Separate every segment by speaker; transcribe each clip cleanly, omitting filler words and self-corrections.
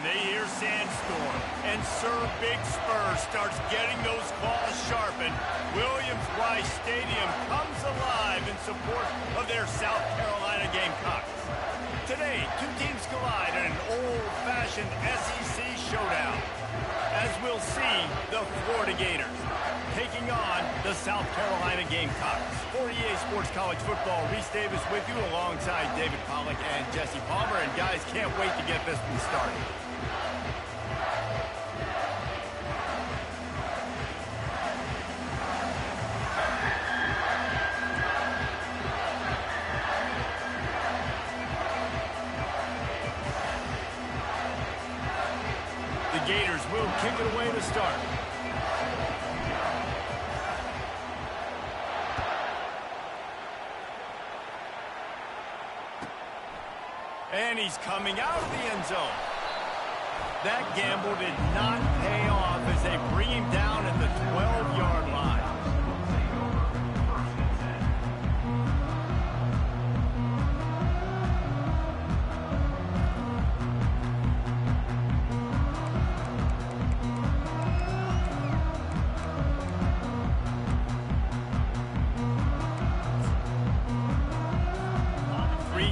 Speaker 1: they hear Sandstorm, and Sir Big Spur starts getting those claws sharpened. Williams-Brice Stadium comes alive in support of their South Carolina Gamecocks. Today, two teams collide in an old-fashioned SEC showdown. As we'll see, the Florida Gators taking on the South Carolina Gamecocks. For EA Sports College Football, Reese Davis with you alongside David Pollack and Jesse Palmer. And guys, can't wait to get this one started. The Gators will kick it away to start. And he's coming out of the end zone. That gamble did not pay off as they bring him down at the 12-yard line.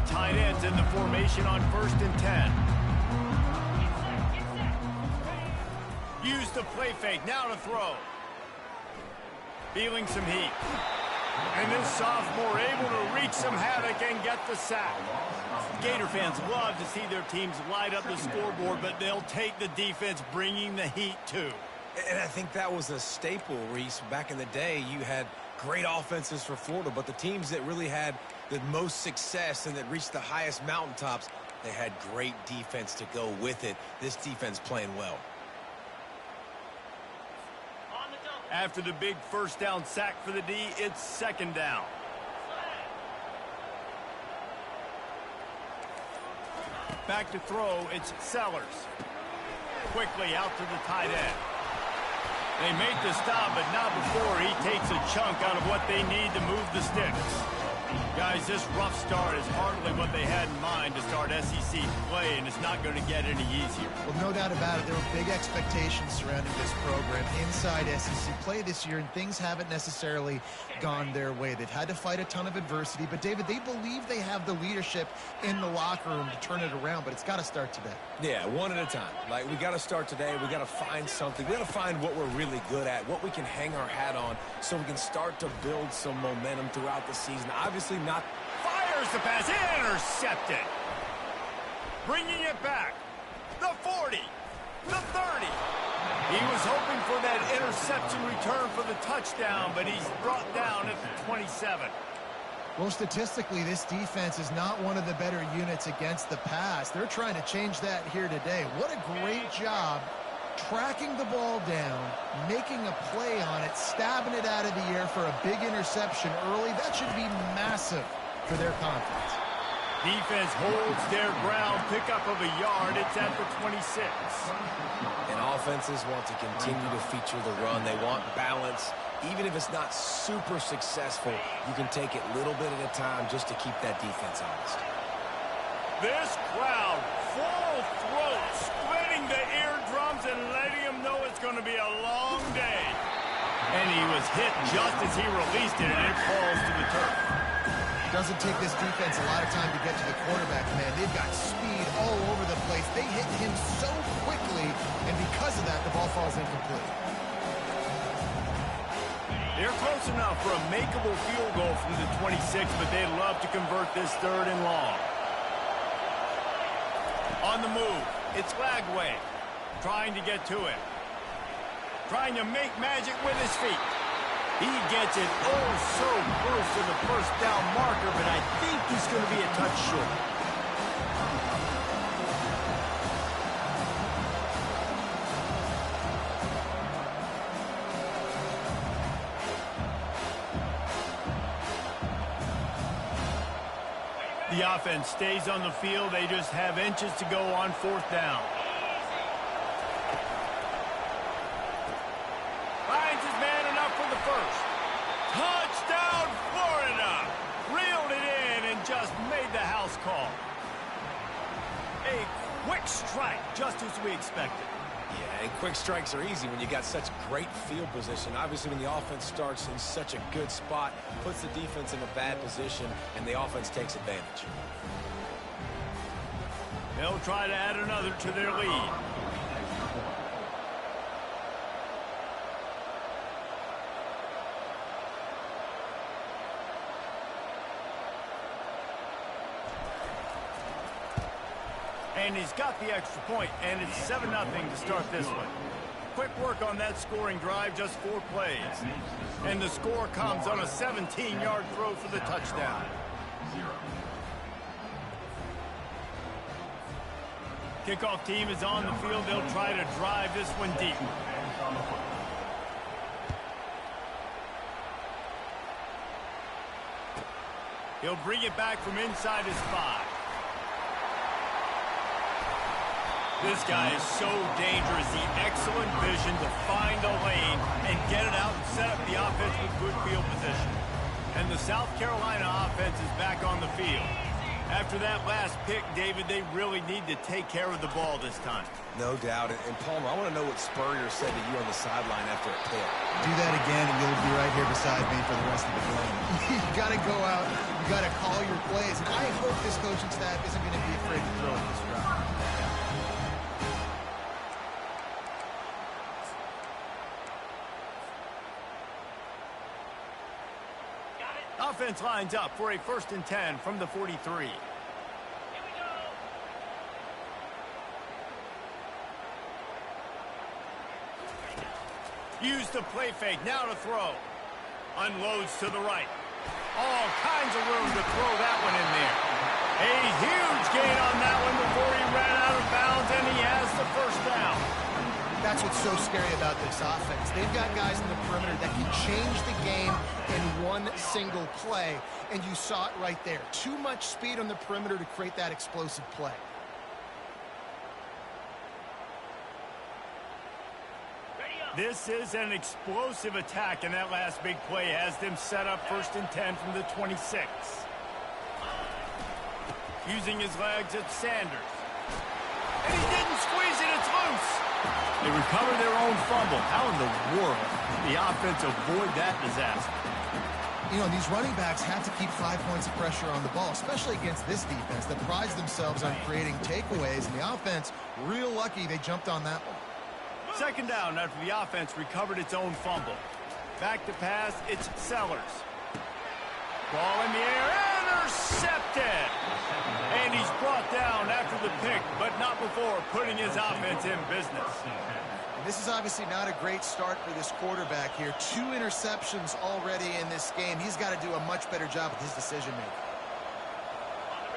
Speaker 1: Tight ends in the formation on 1st and 10. Use the play fake, now to throw. Feeling some heat. And this sophomore able to wreak some havoc and get the sack. Gator fans love to see their teams light up the scoreboard, but they'll take the defense bringing the heat too.
Speaker 2: And I think that was a staple, Reese. Back in the day, you had great offenses for Florida, but the teams that really had the most success and that reached the highest mountaintops, they had great defense to go with it. This defense playing well.
Speaker 1: After the big first down sack for the D, it's 2nd down. Back to throw, it's Sellers. Quickly out to the tight end. They make the stop, but not before he takes a chunk out of what they need to move the sticks. Guys, this rough start is hardly what they had in mind to start SEC play, and it's not going to get any easier.
Speaker 3: Well, no doubt about it. There were big expectations surrounding this program inside SEC play this year, and things haven't necessarily gone their way. They've had to fight a ton of adversity, but, David, they believe they have the leadership in the locker room to turn it around, but it's got to start today.
Speaker 2: Yeah, one at a time. Like, we got to start today. We got to find something. We got to find what we're really good at, what we can hang our hat on, so we can start to build some momentum throughout the season. Obviously not.
Speaker 1: Fires the pass, intercepted. Bringing it back. The 40, the 30. He was hoping for that interception return for the touchdown, but he's brought down at the 27.
Speaker 3: Well, statistically, this defense is not one of the better units against the pass. They're trying to change that here today. What a great job tracking the ball down, making a play on it, stabbing it out of the air for a big interception early. That should be massive for their confidence.
Speaker 1: Defense holds their ground, pickup of a yard. It's at the 26.
Speaker 2: And offenses want to continue to feature the run. They want balance. Even if it's not super successful, you can take it little bit at a time just to keep that defense honest.
Speaker 1: This crowd, full throat, splitting the eardrums and letting them know it's going to be a long day. And he was hit just as he released it, and it falls to the turf.
Speaker 3: Doesn't take this defense a lot of time to get to the quarterback, man. They've got speed all over the place. They hit him so quickly, and because of that, the ball falls incomplete.
Speaker 1: They're close enough for a makeable field goal from the 26, but they'd love to convert this 3rd and long. On the move, it's Lagway, trying to get to it. Trying to make magic with his feet. He gets it oh so close to the first down marker, but I think he's going to be a touch short. The offense stays on the field. They just have inches to go on 4th down. Finds his man enough for the first. Touchdown, Florida! Reeled it in and just made the house call. A quick strike, just as we expected.
Speaker 2: Yeah, and quick strikes are easy when you got such great field position. Obviously, when the offense starts in such a good spot, puts the defense in a bad position, and the offense takes advantage.
Speaker 1: They'll try to add another to their lead. And he's got the extra point, and it's 7-0 to start this one. Quick work on that scoring drive, just 4 plays. And the score comes on a 17-yard throw for the touchdown. Kickoff team is on the field. They'll try to drive this one deep. He'll bring it back from inside his 5. This guy is so dangerous. The excellent vision to find a lane and get it out and set up the offense with good field position. And the South Carolina offense is back on the field. After that last pick, David, they really need to take care of the ball this time.
Speaker 2: No doubt. And Palmer, I want to know what Spurrier said to you on the sideline after a pick.
Speaker 3: Do that again, and you'll be right here beside me for the rest of the game. You got to go out. You got to call your plays. And I hope this coaching staff isn't going to be afraid to throw it this route.
Speaker 1: Offense lines up for a 1st and 10 from the 43. Use the play fake, now to throw. Unloads to the right. All kinds of room to throw that one in there. A huge gain on that one before he ran out of bounds, and he has the 1st down.
Speaker 3: That's what's so scary about this offense. They've got guys in the perimeter that can change the game in one single play, and you saw it right there. Too much speed on the perimeter to create that explosive play.
Speaker 1: This is an explosive attack, and that last big play has them set up 1st and 10 from the 26. Using his legs, it's Sanders. And he didn't squeeze it, it's loose. They recover their own fumble. How in the world did the offense avoid that disaster?
Speaker 3: You know, these running backs have to keep 5 points of pressure on the ball, especially against this defense that prides themselves on creating takeaways. And the offense, real lucky they jumped on that one.
Speaker 1: 2nd down after the offense recovered its own fumble. Back to pass, it's Sellers. Ball in the air, intercepted! And he's brought down after the pick, but not before putting his offense in business.
Speaker 3: And this is obviously not a great start for this quarterback here. 2 interceptions already in this game. He's got to do a much better job with his decision-making.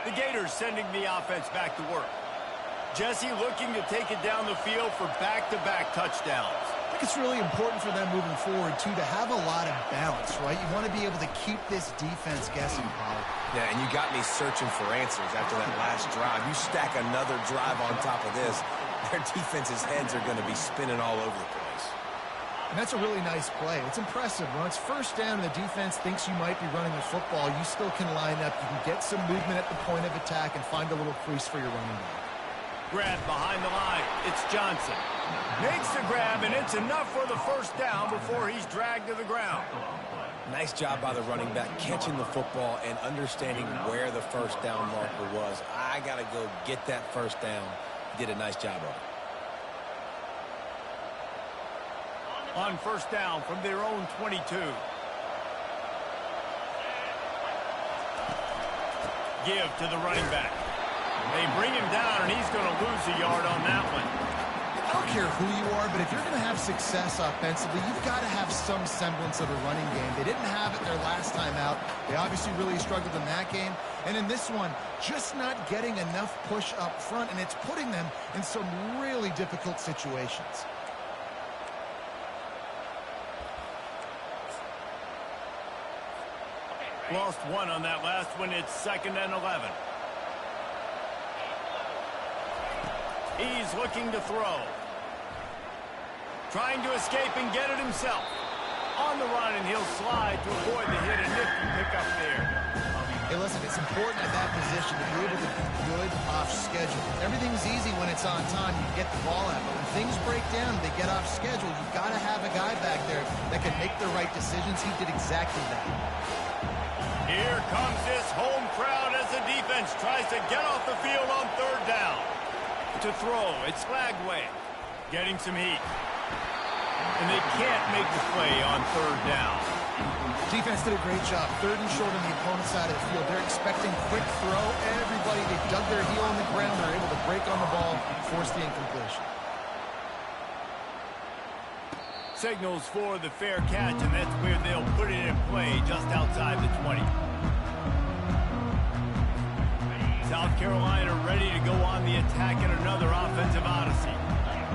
Speaker 1: The Gators sending the offense back to work. Jesse looking to take it down the field for back-to-back touchdowns.
Speaker 3: I think it's really important for them moving forward, too, to have a lot of balance, right? You want to be able to keep this defense guessing, Pollard.
Speaker 2: Yeah, and you got me searching for answers after that last drive. You stack another drive on top of this, their defense's heads are going to be spinning all over the place.
Speaker 3: And that's a really nice play. It's impressive. When it's 1st down and the defense thinks you might be running the football, you still can line up. You can get some movement at the point of attack and find a little crease for your running back.
Speaker 1: Grab behind the line. It's Johnson. Makes the grab, and it's enough for the 1st down before he's dragged to the ground.
Speaker 2: Nice job by the running back catching the football and understanding where the 1st down marker was. I got to go get that 1st down. He did a nice job of it.
Speaker 1: On 1st down from their own 22. Give to the running back. They bring him down, and he's going to lose a yard on that one.
Speaker 3: I don't care who you are, but if you're going to have success offensively, you've got to have some semblance of a running game. They didn't have it their last time out. They obviously really struggled in that game. And in this one, just not getting enough push up front, and it's putting them in some really difficult situations.
Speaker 1: Lost 1 on that last one. It's 2nd and 11. He's looking to throw. Trying to escape and get it himself. On the run, and he'll slide to avoid the hit. A nifty pickup there.
Speaker 3: Hey, listen, it's important important at that position to be able to be good off schedule. Everything's easy when it's on time. You get the ball out. But when things break down, they get off schedule, you've got to have a guy back there that can make the right decisions. He did exactly that.
Speaker 1: Here comes this home crowd as the defense tries to get off the field on third down. To throw, it's Flagway getting some heat. And they can't make the play on third down.
Speaker 3: Defense did a great job. Third and short on the opponent's side of the field. They're expecting quick throw. Everybody, they dug their heel on the ground. They're able to break on the ball, force the incompletion.
Speaker 1: Signals for the fair catch, and that's where they'll put it in play just outside the 20. South Carolina ready to go on the attack in another offensive odyssey.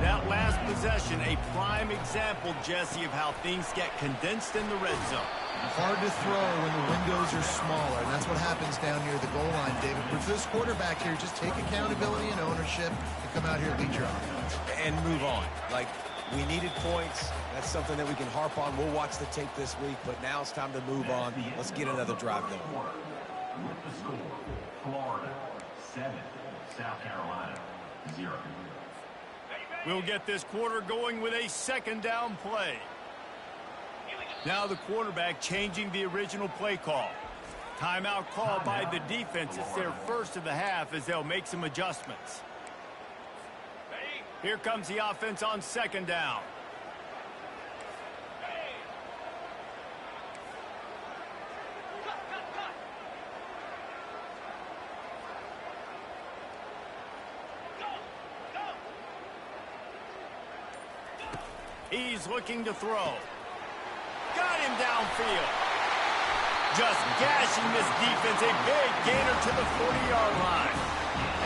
Speaker 1: That last possession, a prime example, Jesse, of how things get condensed in the red zone.
Speaker 3: Hard to throw when the windows are smaller, and that's what happens down near the goal line, David. But for this quarterback here, just take accountability and ownership and come out here and lead your offense.
Speaker 2: And move on. Like, we needed points. That's something that we can harp on. We'll watch the tape this week, but now it's time to move on. Let's get another drive going.
Speaker 4: With the score, Florida 7, South Carolina 0.
Speaker 1: We'll get this quarter going with a second down play. Now the quarterback changing the original play call. Timeout call by the defense. It's their first of the half as they'll make some adjustments. Here comes the offense on second down. He's looking to throw. Got him downfield. Just gashing this defense. A big gainer to the 40-yard line.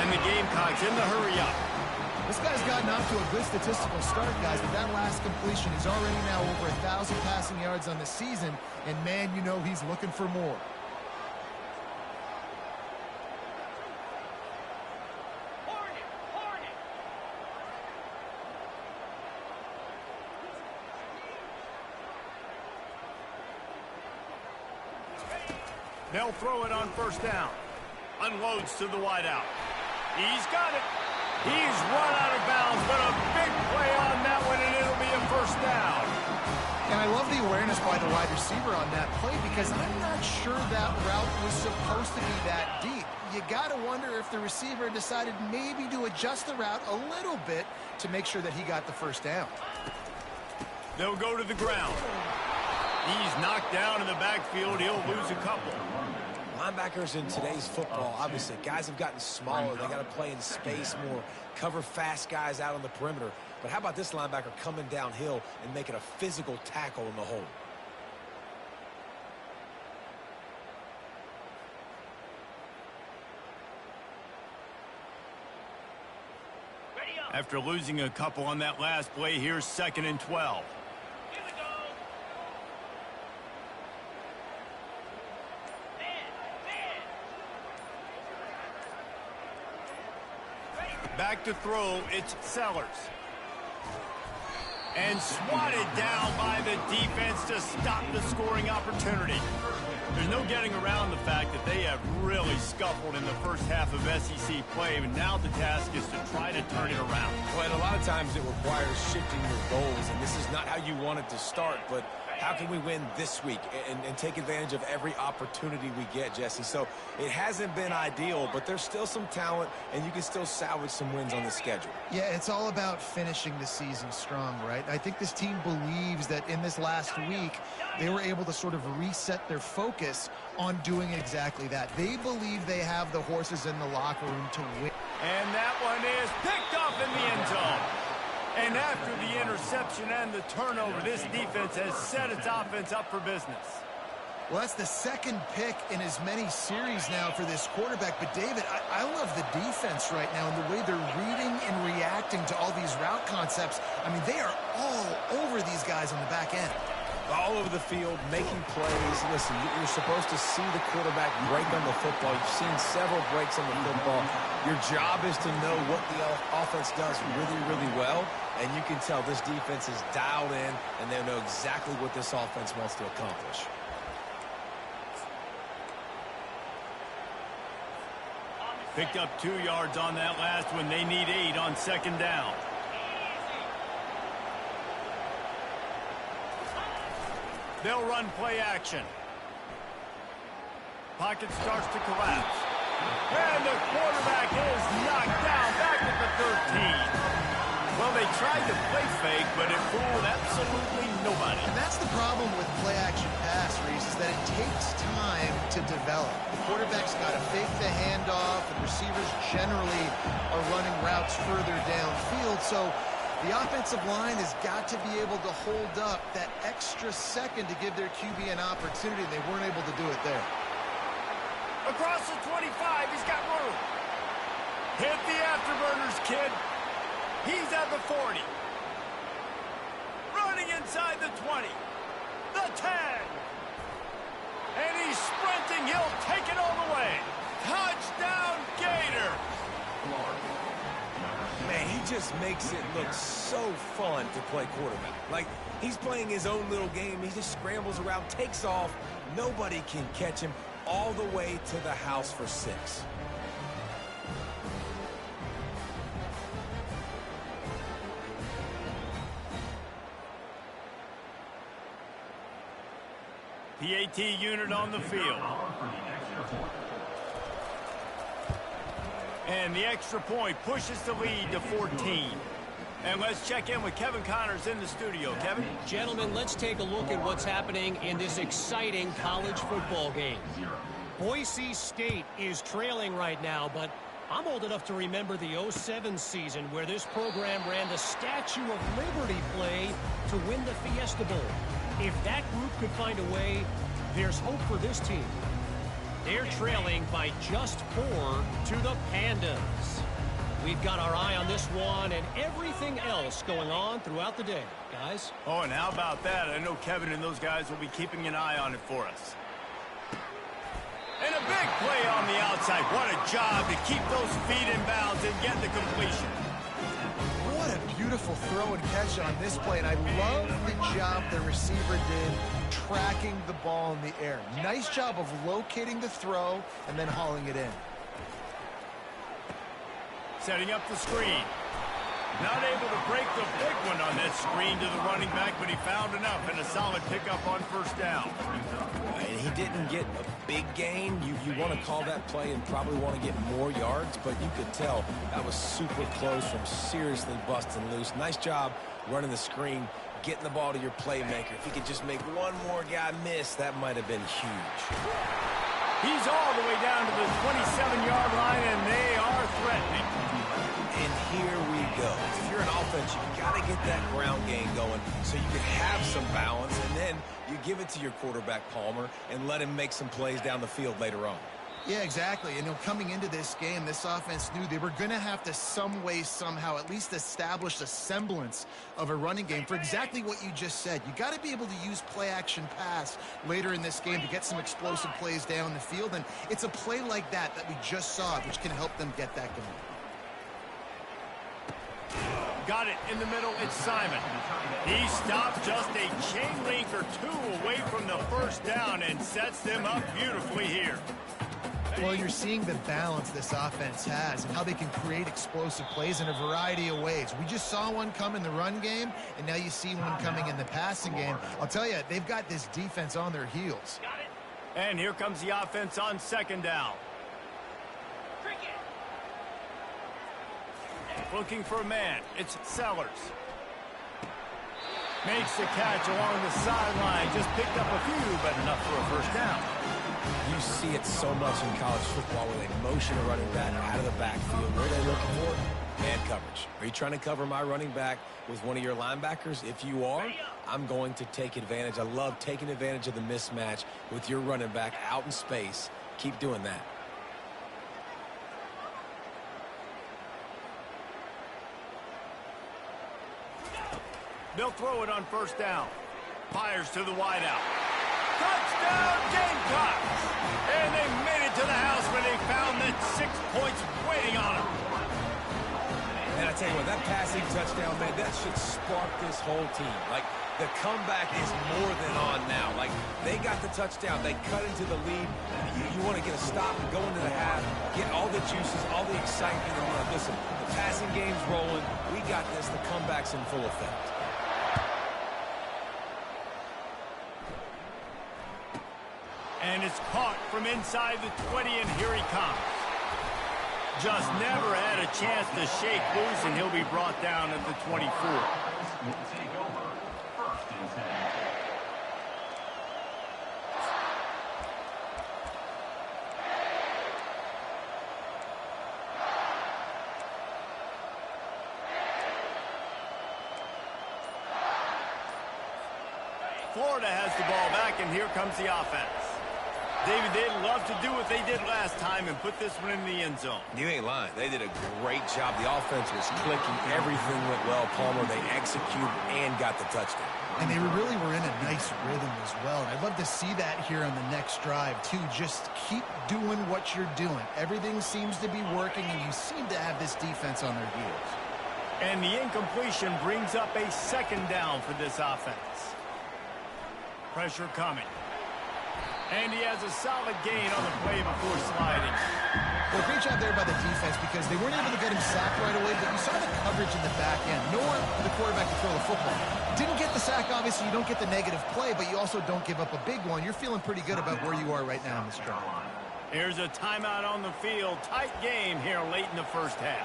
Speaker 1: And the Gamecocks in the hurry up.
Speaker 3: This guy's gotten off to a good statistical start, guys, but that last completion, he's already now over 1,000 passing yards on the season, and man, you know he's looking for more.
Speaker 1: They'll throw it on first down. Unloads to the wideout. He's got it. He's run out of bounds, but a big play on that one, and it'll be a first down.
Speaker 3: And I love the awareness by the wide receiver on that play because I'm not sure that route was supposed to be that deep. You got to wonder if the receiver decided maybe to adjust the route a little bit to make sure that he got the first down.
Speaker 1: They'll go to the ground. He's knocked down in the backfield. He'll lose a couple.
Speaker 2: Linebackers in today's football, obviously, guys have gotten smaller. They got to play in space more, cover fast guys out on the perimeter. But how about this linebacker coming downhill and making a physical tackle in the hole?
Speaker 1: After losing a couple on that last play, here's 2nd and 12. Back to throw, it's Sellers. And swatted down by the defense to stop the scoring opportunity. There's no getting around the fact that they have really scuffled in the first half of SEC play, and now the task is to try to turn it around.
Speaker 2: Well, and a lot of times it requires shifting your goals, and this is not how you want it to start, but how can we win this week and take advantage of every opportunity we get, Jesse? So it hasn't been ideal, but there's still some talent, and you can still salvage some wins on the schedule.
Speaker 3: Yeah, it's all about finishing the season strong, right? I think this team believes that in this last week, they were able to sort of reset their focus on doing exactly that. They believe they have the horses in the locker room to win.
Speaker 1: And that one is picked off in the end zone. And after the interception and the turnover, this defense has set its offense up for business.
Speaker 3: Well, that's the second pick in as many series now for this quarterback. But, David, I love the defense right now and the way they're reading and reacting to all these route concepts. I mean, they are all over these guys on the back end.
Speaker 2: All over the field, making plays. Listen, you're supposed to see the quarterback break on the football. You've seen several breaks on the football. Your job is to know what the offense does really, really well. And you can tell this defense is dialed in, and they know exactly what this offense wants to accomplish.
Speaker 1: Picked up 2 yards on that last one. They need 8 on second down. They'll run play action. Pocket starts to collapse. And the quarterback is knocked down back at the 13. Well, they tried to play fake, but it fooled absolutely nobody.
Speaker 3: And that's the problem with play-action pass, Reese, is that it takes time to develop. The quarterback's got to fake the handoff, and receivers generally are running routes further downfield. So the offensive line has got to be able to hold up that extra second to give their QB an opportunity, and they weren't able to do it there.
Speaker 1: Across the 25, he's got room. Hit the afterburners, kid. He's at the 40. Running inside the 20. The 10. And he's sprinting. He'll take it all the way. Touchdown, Gator.
Speaker 2: Man, he just makes it look so fun to play quarterback. Like, he's playing his own little game. He just scrambles around, takes off. Nobody can catch him all the way to the house for 6.
Speaker 1: PAT unit on the field. And the extra point pushes the lead to 14. And let's check in with Kevin Connors in the studio. Kevin?
Speaker 5: Gentlemen, let's take a look at what's happening in this exciting college football game. Boise State is trailing right now, but I'm old enough to remember the '07 season where this program ran the Statue of Liberty play to win the Fiesta Bowl. If that group could find a way, there's hope for this team. They're trailing by just 4 to the Pandas. We've got our eye on this one and everything else going on throughout the day, guys.
Speaker 1: Oh, and how about that? I know Kevin and those guys will be keeping an eye on it for us. And a big play on the outside. What a job to keep those feet in bounds and get the completion.
Speaker 3: What a beautiful throw and catch on this play, and I love the job the receiver did tracking the ball in the air. Nice job of locating the throw and then hauling it in.
Speaker 1: Setting up the screen. Not able to break the big one on that screen to the running back, but he found enough and a solid pickup on first down.
Speaker 2: And he didn't get a big gain. You want to call that play and probably want to get more yards, but you could tell that was super close from seriously busting loose. Nice job running the screen, getting the ball to your playmaker. If he could just make one more guy miss, that might have been huge.
Speaker 1: He's all the way down to the 27-yard line, and they are threatening.
Speaker 2: And here we go. If you're an offense, you've got to get that ground game going so you can have some balance, and then you give it to your quarterback, Palmer, and let him make some plays down the field later on.
Speaker 3: Yeah, exactly. And coming into this game, this offense knew they were going to have to some way, somehow, at least establish a semblance of a running game for exactly what you just said. You got to be able to use play-action pass later in this game to get some explosive plays down the field. And it's a play like that that we just saw, which can help them get that going.
Speaker 1: Got it in the middle. It's Simon. He stopped just a chain link or 2 away from the first down and sets them up beautifully here.
Speaker 3: Well, you're seeing the balance this offense has and how they can create explosive plays in a variety of ways. We just saw one come in the run game, and now you see one coming in the passing game. I'll tell you, they've got this defense on their heels.
Speaker 1: And here comes the offense on second down. Looking for a man. It's Sellers. Makes the catch along the sideline. Just picked up a few, but enough for a first down.
Speaker 2: You see it so much in college football where they motion a running back out of the backfield. What are they looking for? Man coverage. Are you trying to cover my running back with one of your linebackers? If you are, I'm going to take advantage. I love taking advantage of the mismatch with your running back out in space. Keep doing that.
Speaker 1: They'll throw it on first down. Fires to the wideout. Touchdown, Gamecocks! And they made it to the house when they found that 6 points waiting on them.
Speaker 2: And I tell you what, that passing touchdown, man, that should spark this whole team. Like, the comeback is more than on now. Like, they got the touchdown. They cut into the lead. You want to get a stop and go into the half, get all the juices, all the excitement. And listen, the passing game's rolling. We got this. The comeback's in full effect.
Speaker 1: And it's caught from inside the 20, and here he comes. Just never had a chance to shake loose, and he'll be brought down at the 24.
Speaker 4: Will take over. First and 10.
Speaker 1: Florida has the ball back, and here comes the offense. David, they'd love to do what they did last time and put this one in the end zone.
Speaker 2: You ain't lying. They did a great job. The offense was clicking. Everything went well, Palmer. They executed and got the touchdown.
Speaker 3: And they really were in a nice rhythm as well. And I'd love to see that here on the next drive, too. Just keep doing what you're doing. Everything seems to be working, and you seem to have this defense on their heels.
Speaker 1: And the incompletion brings up a second down for this offense. Pressure coming. And he has a solid gain on the play before sliding.
Speaker 3: Well, great job there by the defense because they weren't able to get him sacked right away, but you saw the coverage in the back end. Nowhere for the quarterback to throw the football. Didn't get the sack, obviously. You don't get the negative play, but you also don't give up a big one. You're feeling pretty good about where you are right now in this drive.
Speaker 1: Here's a timeout on the field. Tight game here late in the first half.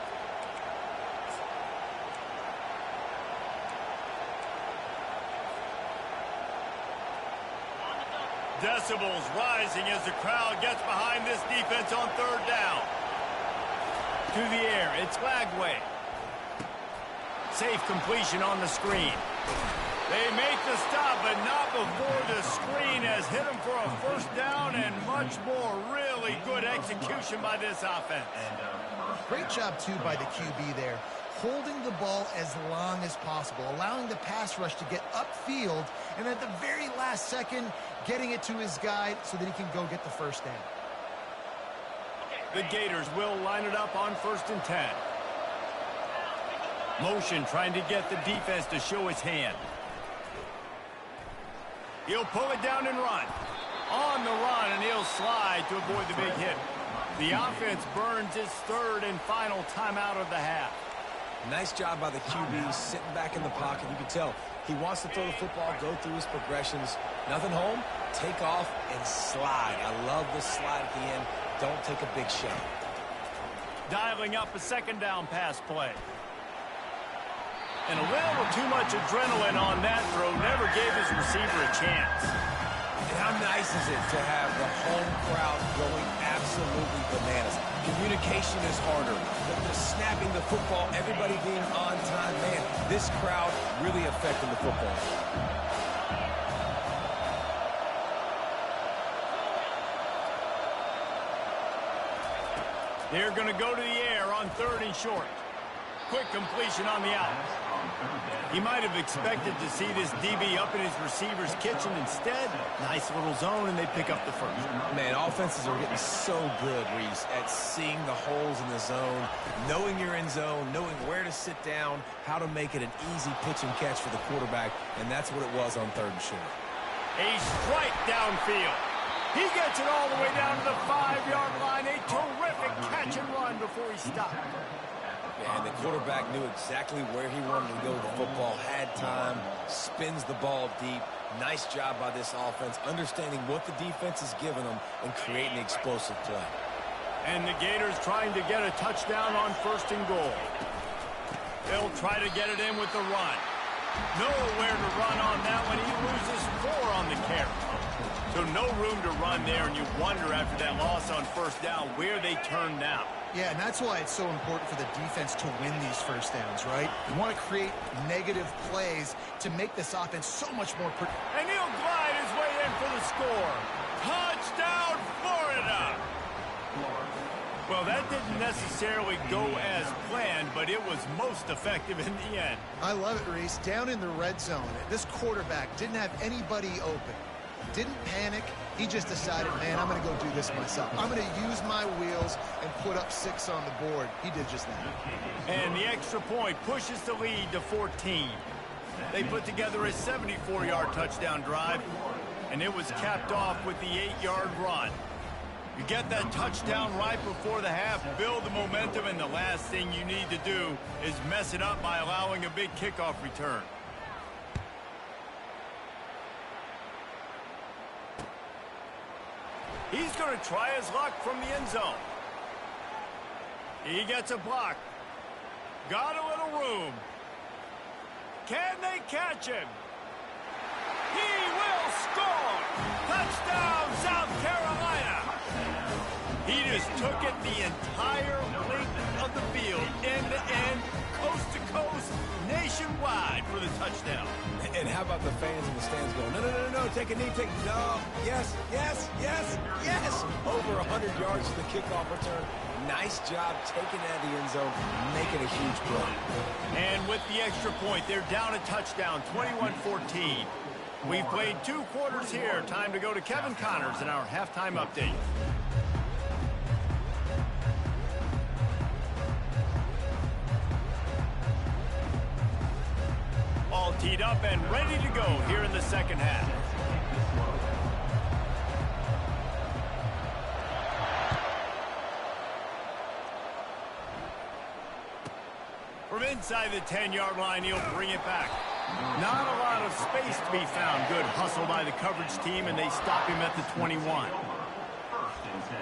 Speaker 1: Decibels rising as the crowd gets behind this defense on third down. To the air, it's Lagway. Safe completion on the screen. They make the stop, but not before the screen has hit them for a first down, and much more. Really good execution by this offense.
Speaker 3: Great job, too, by the QB there. Holding the ball as long as possible, allowing the pass rush to get upfield, and at the very last second, getting it to his guy so that he can go get the first down.
Speaker 1: The Gators will line it up on 1st and 10. Motion trying to get the defense to show his hand. He'll pull it down and run. On the run, and he'll slide to avoid the big hit. The offense burns its third and final timeout of the half.
Speaker 2: Nice job by the QB, sitting back in the pocket. You can tell he wants to throw the football, go through his progressions. Nothing home, take off, and slide. I love the slide at the end. Don't take a big shot.
Speaker 1: Dialing up a second down pass play. And a little too much adrenaline on that throw. Never gave his receiver a chance.
Speaker 2: And how nice is it to have the home crowd going absolutely bananas? Communication is harder. The snapping the football, everybody being on time. Man, this crowd really affecting the football.
Speaker 1: They're going to go to the air on 3rd and short. Quick completion on the out. He might have expected to see this DB up in his receiver's kitchen. Instead, nice little zone, and they pick up the first.
Speaker 2: Man, offenses are getting so good, Reese, at seeing the holes in the zone, knowing you're in zone, knowing where to sit down, how to make it an easy pitch and catch for the quarterback, and that's what it was on 3rd and short.
Speaker 1: A strike downfield. He gets it all the way down to the 5-yard line. A terrific catch and run before he stopped.
Speaker 2: And the quarterback knew exactly where he wanted to go with the football, had time, spins the ball deep. Nice job by this offense, understanding what the defense is giving them and creating explosive play.
Speaker 1: And the Gators trying to get a touchdown on 1st and goal. They'll try to get it in with the run. Nowhere to run on that one. He loses 4 on the carry. So no room to run there, and you wonder after that loss on 1st down where they turn now.
Speaker 3: Yeah, and that's why it's so important for the defense to win these first downs, right? You want to create negative plays to make this offense so much more...
Speaker 1: And he'll glide his way in for the score. Touchdown, Florida! Well, that didn't necessarily go as planned, but it was most effective in the end.
Speaker 3: I love it, Reese. Down in the red zone, this quarterback didn't have anybody open. Didn't panic. He just decided, man, I'm going to go do this myself. I'm going to use my wheels and put up 6 on the board. He did just that.
Speaker 1: And the extra point pushes the lead to 14. They put together a 74-yard touchdown drive, and it was capped off with the 8-yard run. You get that touchdown right before the half, build the momentum, and the last thing you need to do is mess it up by allowing a big kickoff return. He's going to try his luck from the end zone. He gets a block. Got a little room. Can they catch him? He will score! Touchdown, South Carolina! He just took it the entire length of the field, end to end, coast to coast, nationwide for the touchdown.
Speaker 2: And how about the fans in the stands going, no, no, no, no, take a knee, no, yes, yes, yes, yes. Over 100 yards to the kickoff return. Nice job taking it out of the end zone, making a huge play.
Speaker 1: And with the extra point, they're down a touchdown, 21-14. We've played 2 quarters here. Time to go to Kevin Connors in our halftime update. All teed up and ready to go here in the second half. From inside the 10-yard line, he'll bring it back. Not a lot of space to be found. Good hustle by the coverage team, and they stop him at the 21.
Speaker 4: First and 10.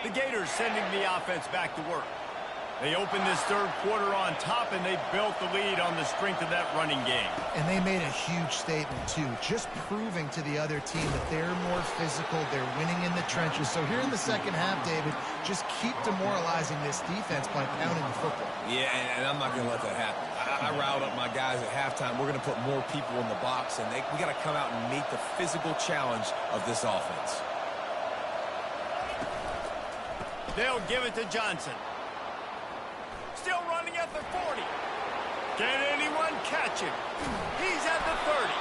Speaker 1: The Gators sending the offense back to work. They opened this third quarter on top, and they built the lead on the strength of that running game.
Speaker 3: And they made a huge statement, too, just proving to the other team that they're more physical, they're winning in the trenches. So here in the second half, David, just keep demoralizing this defense by pounding the football.
Speaker 2: Yeah, and I'm not going to let that happen. I riled up my guys at halftime. We're going to put more people in the box, and we got to come out and meet the physical challenge of this offense.
Speaker 1: They'll give it to Johnson. Still running at the 40. Can anyone catch him? He's at the 30.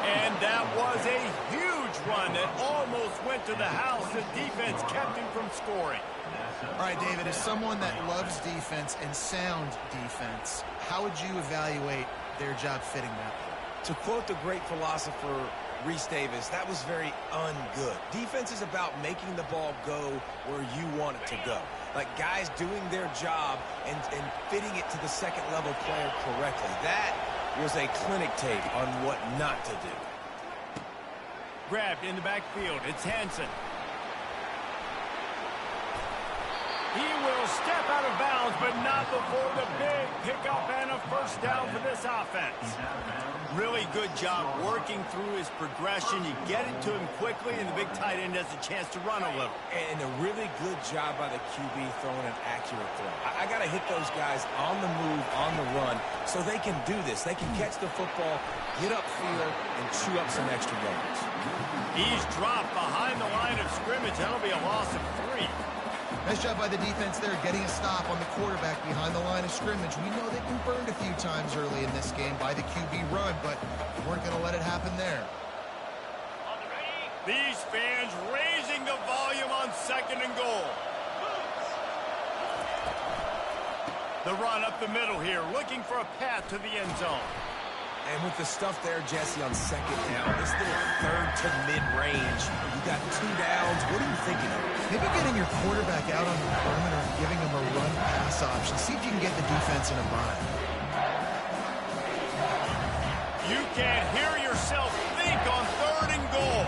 Speaker 1: And that was a huge run that almost went to the house. The defense kept him from scoring.
Speaker 3: All right, David, as someone that loves defense and sound defense, how would you evaluate their job fitting that?
Speaker 2: To quote the great philosopher Reese Davis, that was very ungood. Defense is about making the ball go where you want it to go. Like guys doing their job and fitting it to the second level player correctly. That was a clinic tape on what not to do.
Speaker 1: Grabbed in the backfield. It's Hansen. He will step out of bounds, but not before the big pickup and a first down for this offense. Really good job working through his progression. You get it to him quickly, and the big tight end has a chance to run a little.
Speaker 2: And a really good job by the QB throwing an accurate throw. I got to hit those guys on the move, on the run, so they can do this. They can catch the football, get upfield, and chew up some extra yards.
Speaker 1: He's dropped behind the line of scrimmage. That'll be a loss of 3.
Speaker 3: Nice job by the defense there, getting a stop on the quarterback behind the line of scrimmage. We know they've been burned a few times early in this game by the QB run, but we weren't going to let it happen there.
Speaker 1: These fans raising the volume on second and goal. The run up the middle here, looking for a path to the end zone.
Speaker 2: And with the stuff there, Jesse, on second down, this little third to mid-range, you got 2 downs. What are you thinking of?
Speaker 3: Maybe getting your quarterback out on the perimeter and giving him a run-pass option. See if you can get the defense in a bind.
Speaker 1: You can hear yourself think on third and goal.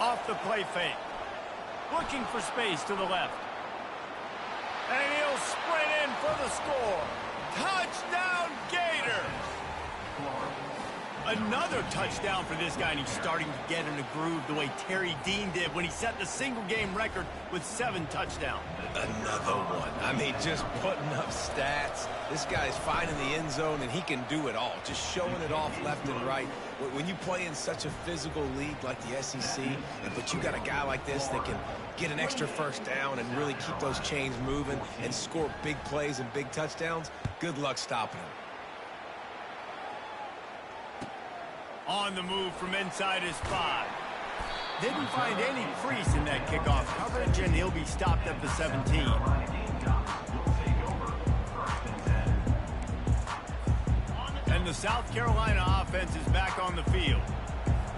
Speaker 1: Off the play fake. Looking for space to the left. And he'll sprint in for the score. Touchdown, Gators! Another touchdown for this guy, and he's starting to get in a groove the way Terry Dean did when he set the single-game record with 7 touchdowns.
Speaker 2: Another one. I mean, just putting up stats. This guy's finding the end zone, and he can do it all. Just showing it off left and right. When you play in such a physical league like the SEC, but you got a guy like this that can get an extra first down and really keep those chains moving and score big plays and big touchdowns, good luck stopping him.
Speaker 1: On the move from inside his 5. Didn't find any crease in that kickoff coverage, and he'll be stopped at the 17. And the South Carolina offense is back on the field.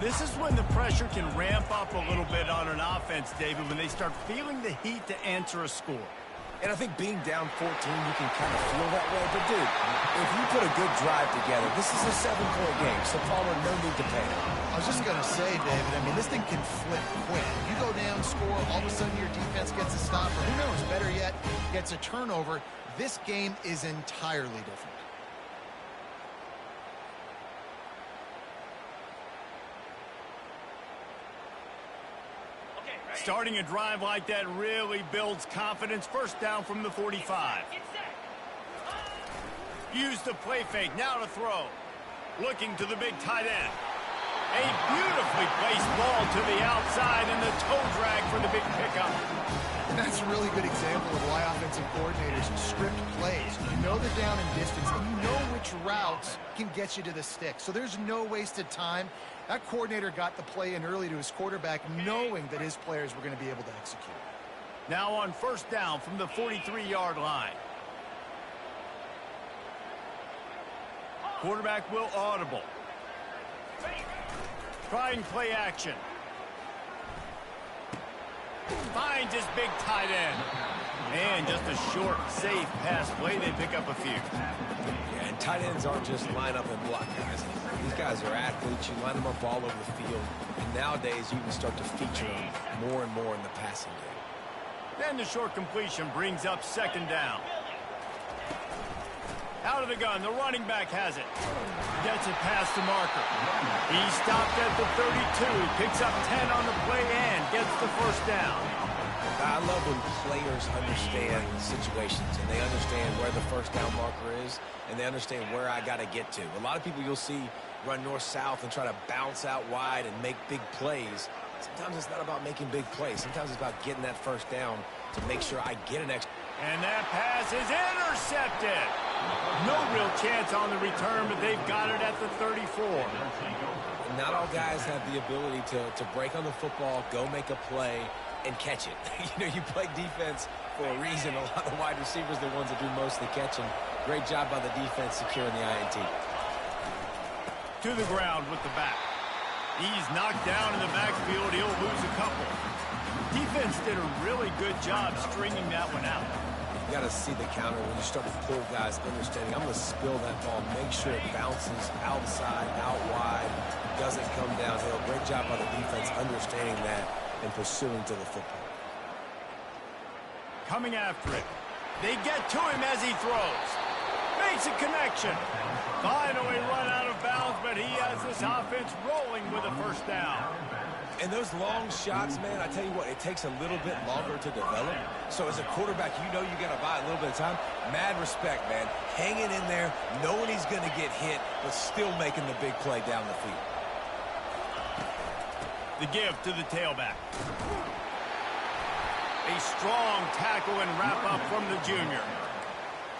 Speaker 1: This is when the pressure can ramp up a little bit on an offense, David, when they start feeling the heat to answer a score.
Speaker 2: And I think being down 14, you can kind of feel that way. But, dude, if you put a good drive together, this is a 7-point game, so Palmer, no need to panic.
Speaker 3: I was just going to say, David, I mean, this thing can flip quick. You go down, score, all of a sudden your defense gets a stop, or who knows, better yet, gets a turnover. This game is entirely different.
Speaker 1: Starting a drive like that really builds confidence. First down from the 45. Use the play fake. Now to throw. Looking to the big tight end. A beautifully placed ball to the outside and the toe drag for the big pickup.
Speaker 3: That's a really good example of why offensive coordinators script plays. You know the down and distance, and you know which routes can get you to the stick. So there's no wasted time. That coordinator got the play in early to his quarterback, knowing that his players were going to be able to execute.
Speaker 1: Now on first down from the 43-yard line. Quarterback will audible. Trying play action. Finds his big tight end. And just a short, safe pass play. They pick up a few.
Speaker 2: Yeah, and tight ends aren't just line up and block guys. These guys are athletes. You line them up all over the field. And nowadays, you can start to feature them more and more in the passing game.
Speaker 1: Then the short completion brings up second down. Out of the gun, the running back has it. Gets it past the marker. He stopped at the 32, picks up 10 on the play and gets the first down.
Speaker 2: I love when players understand situations and they understand where the first down marker is and they understand where I got to get to. A lot of people you'll see run north-south and try to bounce out wide and make big plays. Sometimes it's not about making big plays. Sometimes it's about getting that first down to make sure I get an extra.
Speaker 1: And that pass is intercepted. No real chance on the return, but they've got it at the 34.
Speaker 2: Not all guys have the ability to break on the football, go make a play, and catch it. You know, you play defense for a reason. A lot of wide receivers are the ones that do most of the catching. Great job by the defense securing the INT.
Speaker 1: To the ground with the back. He's knocked down in the backfield. He'll lose a couple. Defense did a really good job stringing that one out.
Speaker 2: You got to see the counter when you start to pull guys, understanding I'm going to spill that ball, make sure it bounces outside, out wide, doesn't come downhill. Great job by the defense understanding that and pursuing to the football.
Speaker 1: Coming after it. They get to him as he throws. Makes a connection. Finally run out of bounds, but he has this offense rolling with a first down.
Speaker 2: And those long shots, man, I tell you what, it takes a little bit longer to develop. So as a quarterback, you know you got to buy a little bit of time. Mad respect, man. Hanging in there, knowing he's going to get hit, but still making the big play down the field.
Speaker 1: The give to the tailback. A strong tackle and wrap up from the junior.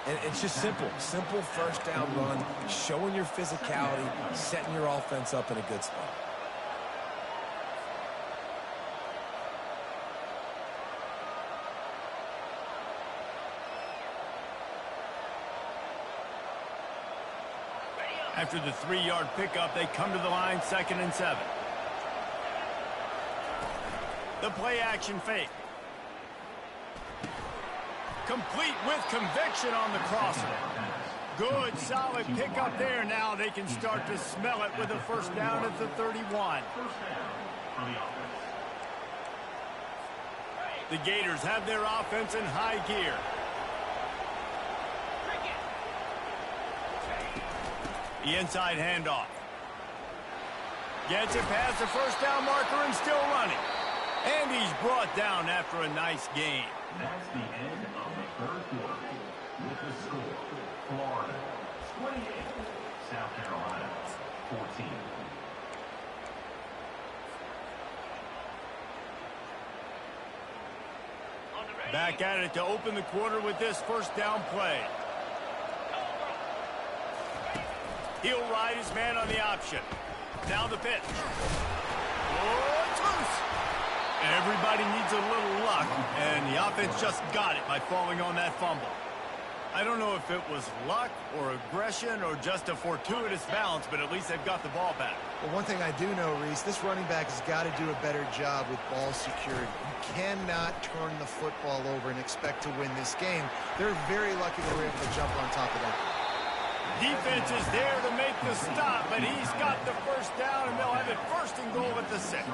Speaker 2: And it's just simple first down run, showing your physicality, setting your offense up in a good spot.
Speaker 1: After the 3-yard pickup, they come to the line, 2nd and 7. The play action fake. Complete with conviction on the crosser. Good, solid pickup there. Now they can start to smell it with a first down at the 31. The Gators have their offense in high gear. The inside handoff. Gets it past the first down marker and still running. And he's brought down after a nice gain.
Speaker 4: That's the end of the third quarter. With the score, Florida 28, South Carolina 14.
Speaker 1: Back at it to open the quarter with this first down play. He'll ride his man on the option. Now the pitch. Oh,
Speaker 3: loose.
Speaker 1: Everybody needs a little luck, and the offense just got it by falling on that fumble. I don't know if it was luck or aggression or just a fortuitous bounce, but at least they've got the ball back.
Speaker 3: Well, one thing I do know, Reese, this running back has got to do a better job with ball security. You cannot turn the football over and expect to win this game. They're very lucky they were able to jump on top of that.
Speaker 1: Defense is there to make the stop, but he's got the first down, and they'll have it first and goal at the 6.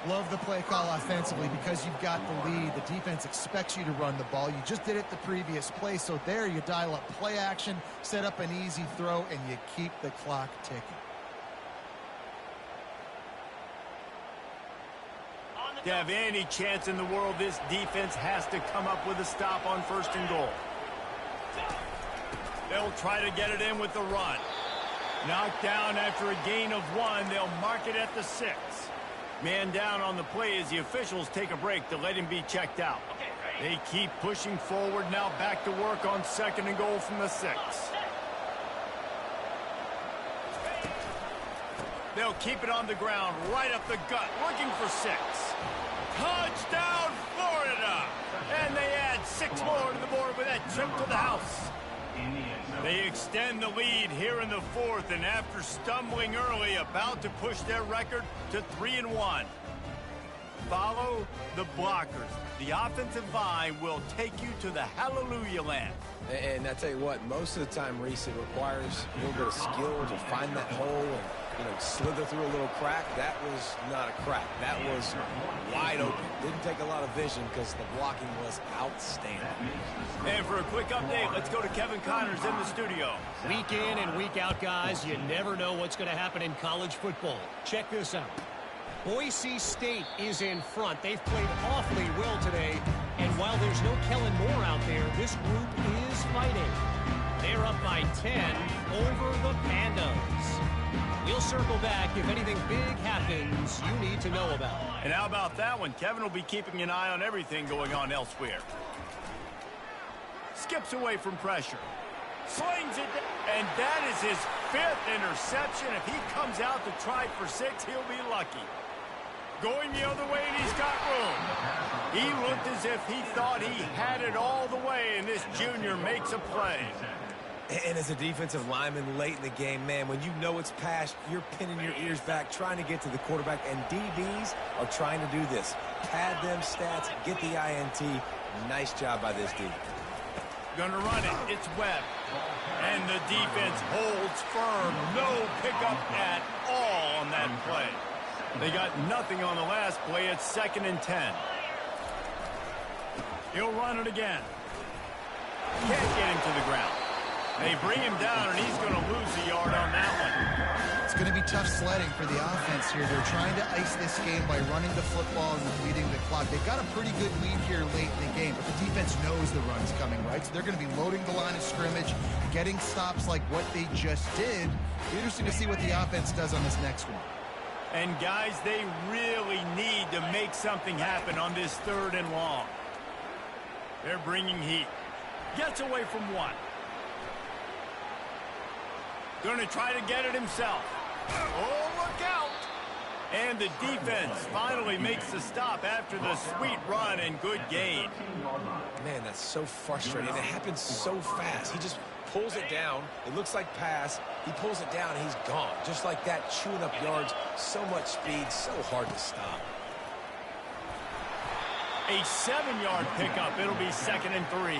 Speaker 3: Love the play call offensively because you've got the lead. The defense expects you to run the ball. You just did it the previous play, so there you dial up play action, set up an easy throw, and you keep the clock ticking.
Speaker 1: To have any chance in the world, this defense has to come up with a stop on first and goal. They'll try to get it in with the run. Knocked down after a gain of 1. They'll mark it at the 6. Man down on the play as the officials take a break to let him be checked out. They keep pushing forward, now back to work on second and goal from the 6. They'll keep it on the ground, right up the gut, looking for 6. Touchdown, Florida! And they add 6 more to the board with that trip to the house. They extend the lead here in the 4th, and after stumbling early, about to push their record to 3-1. Follow the blockers. The offensive line will take you to the hallelujah land.
Speaker 2: And I tell you what, most of the time, Reese, it requires a little bit of skill to find that hole and, slither through a little crack. That was not a crack. That was wide open. Didn't take a lot of vision because the blocking was outstanding.
Speaker 1: And for a quick update, let's go to Kevin Connors in the studio.
Speaker 5: Week in and week out, guys, you never know what's going to happen in college football. Check this out. Boise State is in front. They've played awfully well today, and while there's no Kellen Moore out there, this group is fighting. They're up by 10 over the Pandas. We'll circle back if anything big happens you need to know about.
Speaker 1: And how about that one? Kevin will be keeping an eye on everything going on elsewhere. Skips away from pressure. Slings it, and that is his 5th interception. If he comes out to try for 6, he'll be lucky. Going the other way, and he's got room. He looked as if he thought he had it all the way, and this junior makes a play.
Speaker 2: And as a defensive lineman late in the game, man, when you know it's past, you're pinning your ears back, trying to get to the quarterback, and DBs are trying to do this. Pad them stats, get the INT. Nice job by this D.
Speaker 1: Gonna run it. It's Webb. And the defense holds firm. No pickup at all on that play. They got nothing on the last play. It's 2nd and 10. He'll run it again. Can't get him to the ground. They bring him down, and he's going to lose a yard on that one.
Speaker 3: It's going to be tough sledding for the offense here. They're trying to ice this game by running the football and leading the clock. They've got a pretty good lead here late in the game, but the defense knows the run's coming, right? So they're going to be loading the line of scrimmage, getting stops like what they just did. Interesting to see what the offense does on this next one.
Speaker 1: And, guys, they really need to make something happen on this 3rd and long. They're bringing heat. Gets away from 1. Going to try to get it himself. Oh, look out! And the defense finally makes the stop after the sweet run and good gain.
Speaker 2: Man, that's so frustrating. It happens so fast. He just pulls it down. It looks like pass. He pulls it down, and he's gone. Just like that, chewing up yards. So much speed, so hard to stop.
Speaker 1: A 7-yard pickup. It'll be 2nd and 3.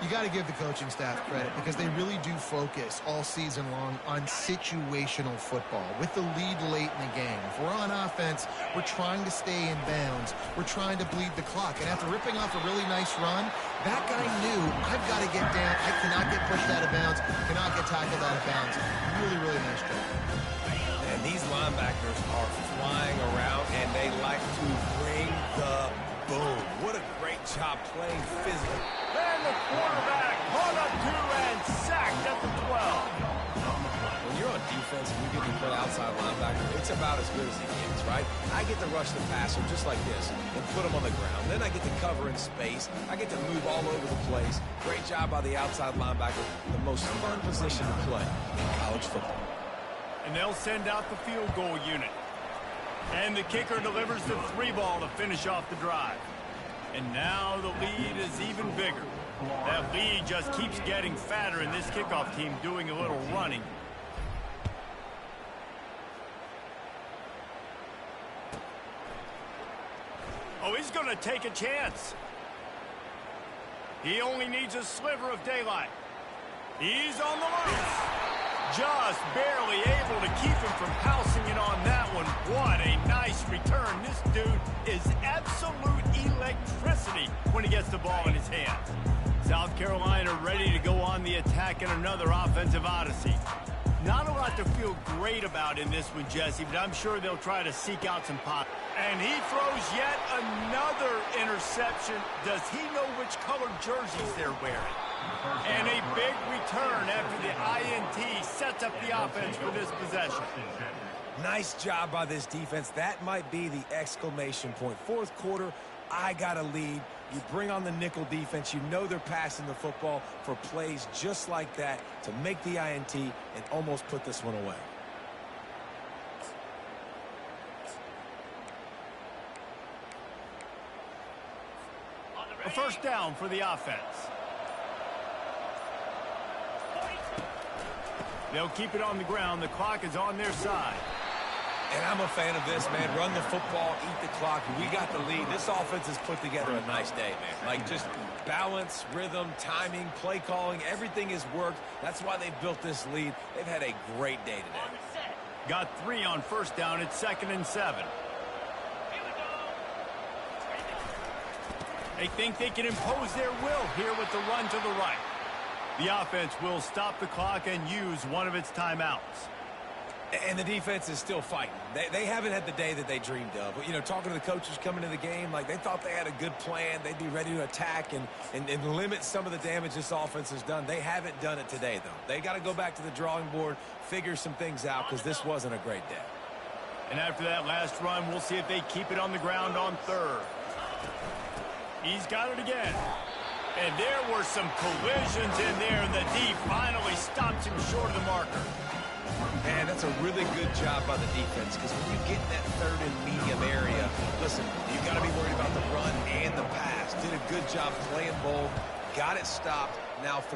Speaker 3: You got to give the coaching staff credit because they really do focus all season long on situational football with the lead late in the game. If we're on offense, we're trying to stay in bounds. We're trying to bleed the clock. And after ripping off a really nice run, that guy knew, I've got to get down. I cannot get pushed out of bounds, cannot get tackled out of bounds. Really, really nice job.
Speaker 2: And these linebackers are flying around, and they like to bring the boom. What a great job playing physical.
Speaker 1: And the quarterback caught up 2 and sacked at the 12.
Speaker 2: When you're on defense and you get to put outside linebacker, it's about as good as it gets, right? I get to rush the passer just like this and put him on the ground. Then I get to cover in space. I get to move all over the place. Great job by the outside linebacker. The most fun position to play in college football.
Speaker 1: And they'll send out the field goal unit. And the kicker delivers the 3-ball to finish off the drive. And now the lead is even bigger. That lead just keeps getting fatter, and this kickoff team doing a little running. Oh, he's going to take a chance. He only needs a sliver of daylight. He's on the loose. Just barely able to keep him from pouncing in on that one. What a nice return. This dude is absolute electricity when he gets the ball in his hands. South Carolina ready to go on the attack in another offensive odyssey. Not a lot to feel great about in this one, Jesse, but I'm sure they'll try to seek out some pop. And he throws yet another interception. Does he know which colored jerseys they're wearing? And a big return after the INT sets up the offense for this possession.
Speaker 2: Nice job by this defense. That might be the exclamation point. Fourth quarter, I got a lead. You bring on the nickel defense. You know they're passing the football for plays just like that to make the INT and almost put this one away.
Speaker 1: A first down for the offense. They'll keep it on the ground. The clock is on their side.
Speaker 2: And I'm a fan of this, man. Run the football, eat the clock. We got the lead. This offense has put together a nice day, man. Like, just balance, rhythm, timing, play calling, everything has worked. That's why they built this lead. They've had a great day today.
Speaker 1: Got 3 on first down. It's 2nd and 7. They think they can impose their will here with the run to the right. The offense will stop the clock and use one of its timeouts.
Speaker 2: And the defense is still fighting. They haven't had the day that they dreamed of. You know, talking to the coaches coming into the game, like they thought they had a good plan. They'd be ready to attack and limit some of the damage this offense has done. They haven't done it today, though. They got to go back to the drawing board, figure some things out, because this wasn't a great day.
Speaker 1: And after that last run, we'll see if they keep it on the ground on 3rd. He's got it again. And there were some collisions in there, and the D finally stops him short of the marker.
Speaker 2: Man, that's a really good job by the defense, because when you get in that 3rd and medium area, listen, you got to be worried about the run and the pass. Did a good job playing both, got it stopped, now 4th